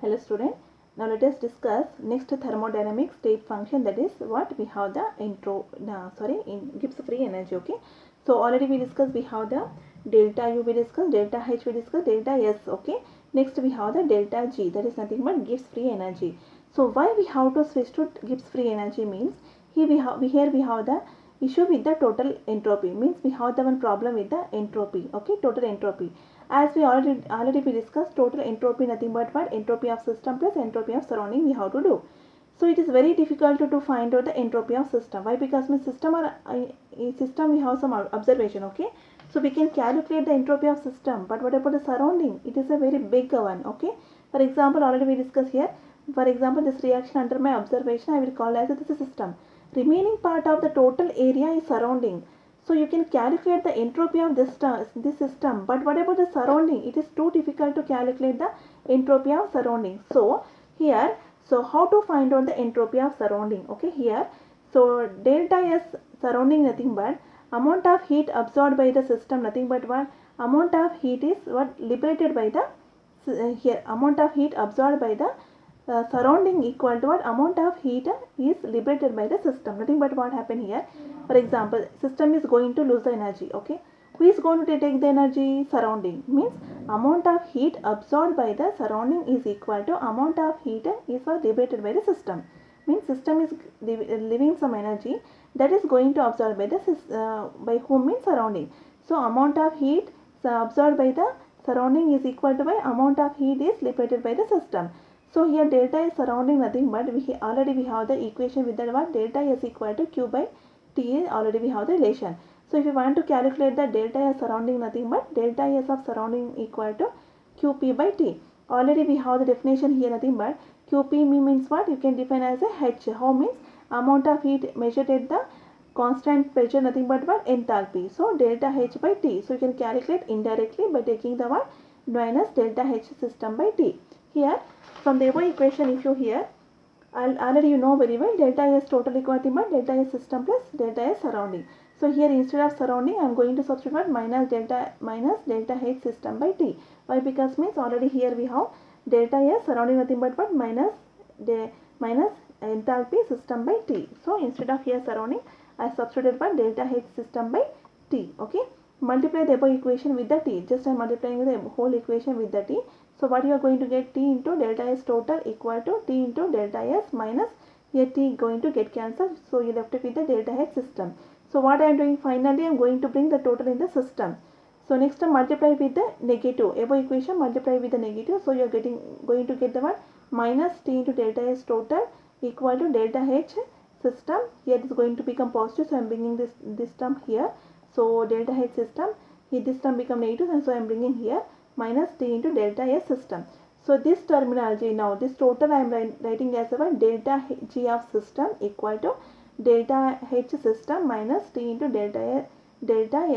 Hello student. Now let us discuss next thermodynamic state function, that is what we have the Gibbs free energy. Okay. So already we discussed, we have the delta U, we discussed delta H, we discussed delta S. Okay. Next we have the delta G, that is nothing but Gibbs free energy. So why we have to switch to Gibbs free energy means here we have the issue with the total entropy, means we have the one problem with the entropy. Okay, total entropy. As we already we discussed, total entropy nothing but what? Entropy of system plus entropy of surrounding we have to do. So it is very difficult to find out the entropy of system. Why? Because in system we have some observation. Okay, so we can calculate the entropy of system, but what about the surrounding? It is a very big one. Okay, for example, already we discussed here. For example, this reaction under my observation I will call as this system. Remaining part of the total area is surrounding. So you can calculate the entropy of this system, but what about the surrounding? It is too difficult to calculate the entropy of surrounding. So here, so how to find out the entropy of surrounding? Okay, here, so delta S surrounding nothing but amount of heat absorbed by the system, nothing but what? Amount of heat is what liberated by the here amount of heat absorbed by the surrounding equal to what? Amount of heat is liberated by the system, nothing but what happened here. For example, system is going to lose the energy. Okay, who is going to take the energy? Surrounding. Means amount of heat absorbed by the surrounding is equal to amount of heat is liberated by the system. Means system is leaving some energy that is going to absorb by the by whom? Means surrounding. So amount of heat absorbed by the surrounding is equal to by amount of heat is liberated by the system. So here delta is surrounding nothing but already we have the equation with that what? Delta is equal to Q by T, already we have the relation. So if you want to calculate the delta S surrounding nothing but delta S of surrounding equal to QP by T. Already we have the definition here nothing but QP means what? You can define as a H. How means amount of heat measured at the constant pressure nothing but what? Enthalpy. So delta H by T. So you can calculate indirectly by taking the what? Minus delta H system by T. Here from the above equation, if you here already you know very well, delta S total equal to delta S system plus delta S surrounding. So here instead of surrounding I am going to substitute minus delta H system by T. Why? Because means already here we have delta S surrounding nothing but what? Minus enthalpy system by T. So instead of here surrounding I substituted by delta H system by T. Okay, multiply the above equation with the T. Just I am multiplying the whole equation with the T. So what you are going to get? T into delta S total equal to T into delta S minus here T going to get cancelled. So you left it with the delta H system. So what I am doing finally, I am going to bring the total in the system. So next time multiply with the negative. Above equation multiply with the negative. So you are going to get the what? Minus T into delta S total equal to delta H system. Here it is going to become positive. So I am bringing this term here. So delta H system, here this term become negative, and so I am bringing here minus T into delta S system. So this terminology now, this total I am writing as a delta G of system equal to delta H system minus T into delta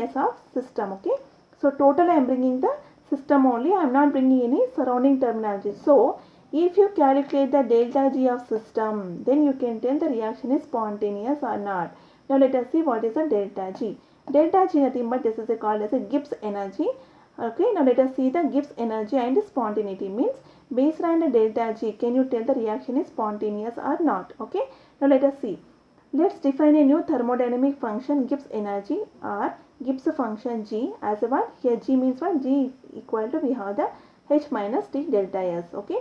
S of system. Okay, so total I am bringing the system only, I am not bringing any surrounding terminology. So if you calculate the delta G of system, then you can tell the reaction is spontaneous or not. Now let us see what is the delta G. Delta G nothing but this is called as a Gibbs energy. Okay, now let us see the Gibbs energy and spontaneity. Means based on the delta G, can you tell the reaction is spontaneous or not? Okay, now let us see. Let's define a new thermodynamic function Gibbs energy or Gibbs function G as a what? Here G means what? G equal to we have the H minus T delta S. Okay,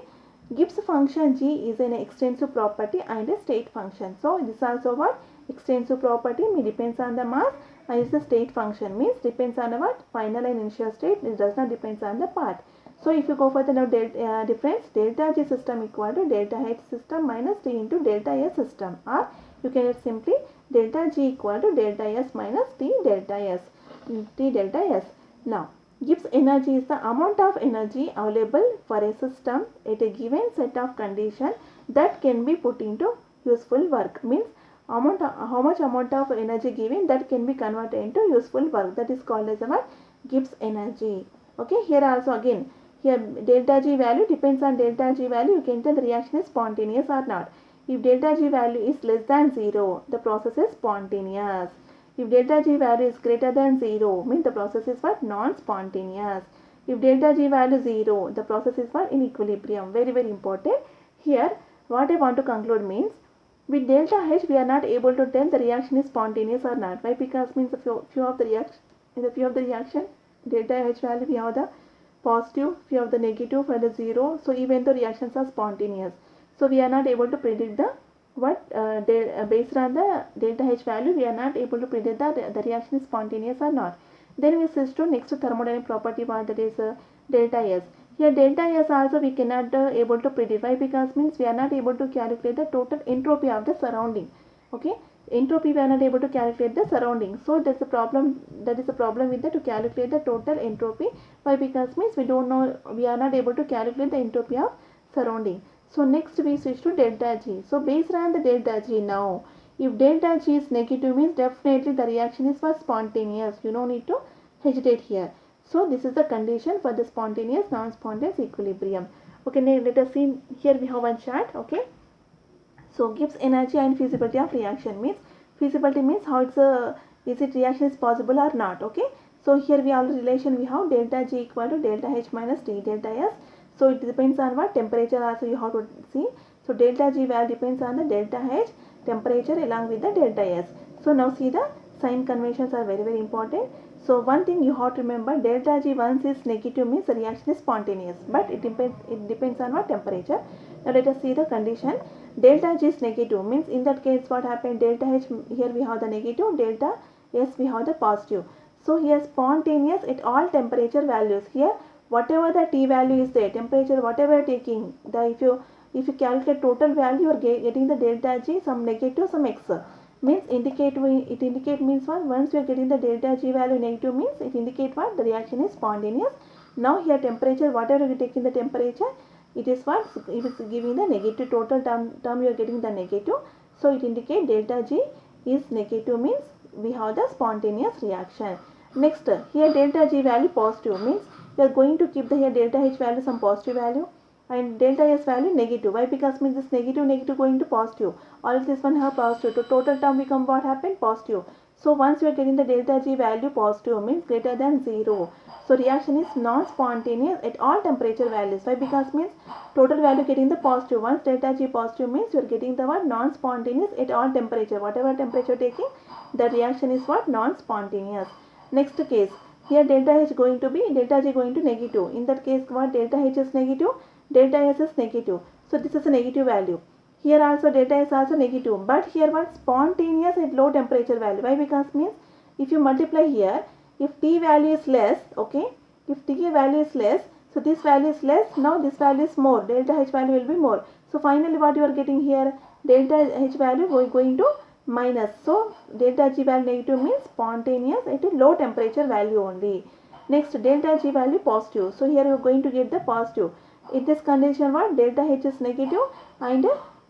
Gibbs function G is an extensive property and a state function. So this also what? Extensive property depends on the mass, and is the state function means depends on the what? Final and initial state. It does not depends on the path. So if you go for the now difference, delta G system equal to delta H system minus T into delta S system, or you can write simply delta G equal to delta S minus T delta S. Now Gibbs energy is the amount of energy available for a system at a given set of conditions that can be put into useful work. Means how much amount of energy given that can be converted into useful work, that is called as what? Gibbs energy. Okay, here also again, here delta G value depends on delta G value, you can tell the reaction is spontaneous or not. If delta G value is less than 0, the process is spontaneous. If delta G value is greater than 0, means the process is what? Non-spontaneous. If delta G value 0, the process is what? In equilibrium. Very, very important. Here, what I want to conclude means, with delta H, we are not able to tell the reaction is spontaneous or not. Why? Because means in the few of the reaction, delta H value, we have the positive, few of the negative, for the 0. So even the reactions are spontaneous. So we are not able to predict the based on the delta H value, we are not able to predict that the reaction is spontaneous or not. Then we switch to next thermodynamic property, what that is delta S. Here delta S also we cannot able to predict. Why? Because means we are not able to calculate the total entropy of the surrounding. Okay, entropy we are not able to calculate the surrounding. So that's the problem. That is the problem with the to calculate the total entropy. Why? Because means we don't know, we are not able to calculate the entropy of surrounding. So next we switch to delta G. So based on the delta G now, if delta G is negative means definitely the reaction is for spontaneous. You don't need to hesitate here. So this is the condition for the spontaneous non-spontaneous equilibrium. Okay, now let us see, here we have one chart. Okay, so Gibbs energy and feasibility of reaction means, feasibility means how it's is it reaction is possible or not. Okay, so here we have the relation, we have delta G equal to delta H minus T delta S. So it depends on what? Temperature also you have to see. So delta G value depends on the delta H, temperature along with the delta S. So now see, the sign conventions are very, very important. So one thing you have to remember, delta G once is negative means the reaction is spontaneous, but it depends on what? Temperature. Now let us see the condition. Delta G is negative means in that case what happened? Delta H, here we have the negative, delta S we have the positive. So here spontaneous at all temperature values. Here whatever the T value is there, temperature whatever taking, the if you calculate total value, you are getting the delta G some negative, some X. Means it indicate means what? Once you are getting the delta G value negative means it indicate what? The reaction is spontaneous. Now here temperature whatever you take in the temperature, it is what? It is giving the negative, total term you are getting the negative. So it indicate delta G is negative means we have the spontaneous reaction. Next, here delta G value positive means we are going to keep the here delta H value some positive value and delta S value negative. Why? Because means this negative going to positive. All this one have positive. So total term become what happened? Positive. So once you are getting the delta G value positive means greater than 0. So reaction is non-spontaneous at all temperature values. Why? Because means total value getting the positive. Once delta G positive means you are getting the what? Non-spontaneous at all temperature. Whatever temperature taking, the reaction is what? Non-spontaneous. Next case, here delta H going to be, delta G going to negative. In that case what? Delta H is negative, delta S is negative. So this is a negative value. Here also delta S also negative. But here what? Spontaneous at low temperature value. Why? Because means if you multiply here, if T value is less, okay, if T value is less, so this value is less, now this value is more, delta H value will be more. So finally what you are getting here? Delta H value going to minus. So delta G value negative means spontaneous at a low temperature value only. Next, delta G value positive. So here you are going to get the positive. In this condition what? Delta H is negative and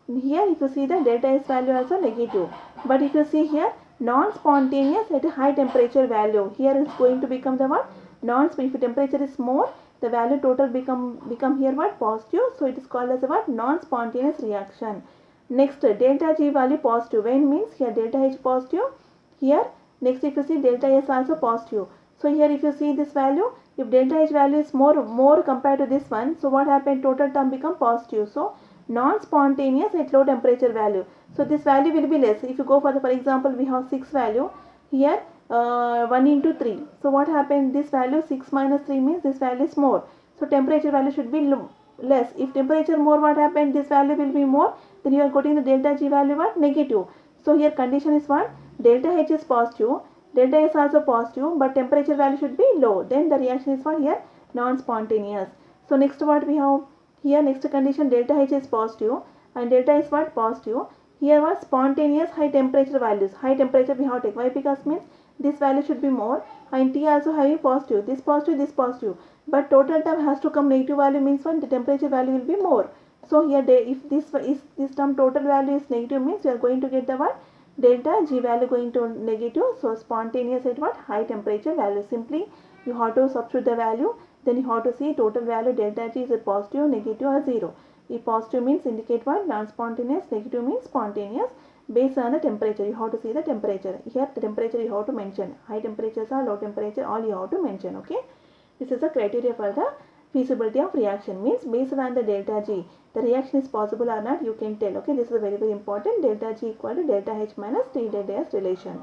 here if you see the delta S value also negative. But if you see here non-spontaneous at a high temperature value, here is going to become the what? If temperature is more, the value total become here what? Positive. So it is called as a what? Non-spontaneous reaction. Next, delta G value positive. When means here delta H positive. Here next if you see delta S also positive. So here if you see this value, if delta H value is more compared to this one, so what happened? Total term become positive. So non-spontaneous at low temperature value. So this value will be less. If you go for example, we have 6 value here, 1 into 3. So what happened? This value 6 minus 3 means this value is more. So temperature value should be less. If temperature more, what happened? This value will be more. Then you are getting the delta G value what? Negative. So here condition is what? Delta H is positive. Delta S also positive, but temperature value should be low. Then the reaction is what? Here non-spontaneous. So next what we have here, next condition, delta H is positive and delta is what? Positive. Here was spontaneous high temperature values. High temperature we have to take. Why? Because means this value should be more and T also having positive. This positive, this positive. But total term has to come negative value means what? The temperature value will be more. So here if this term total value is negative means we are going to get the what? Delta G value going to negative. So spontaneous at what? High temperature value. Simply you have to substitute the value. Then you have to see total value delta G is a positive, negative or 0. If positive means indicate what? Non-spontaneous, negative means spontaneous. Based on the temperature, you have to see the temperature. Here the temperature you have to mention. High temperatures or low temperature, all you have to mention. Okay. This is the criteria for the feasibility of reaction. Means based on the delta G, the reaction is possible or not, you can tell. Okay, this is very important. Delta G equal to delta H minus T delta S relation.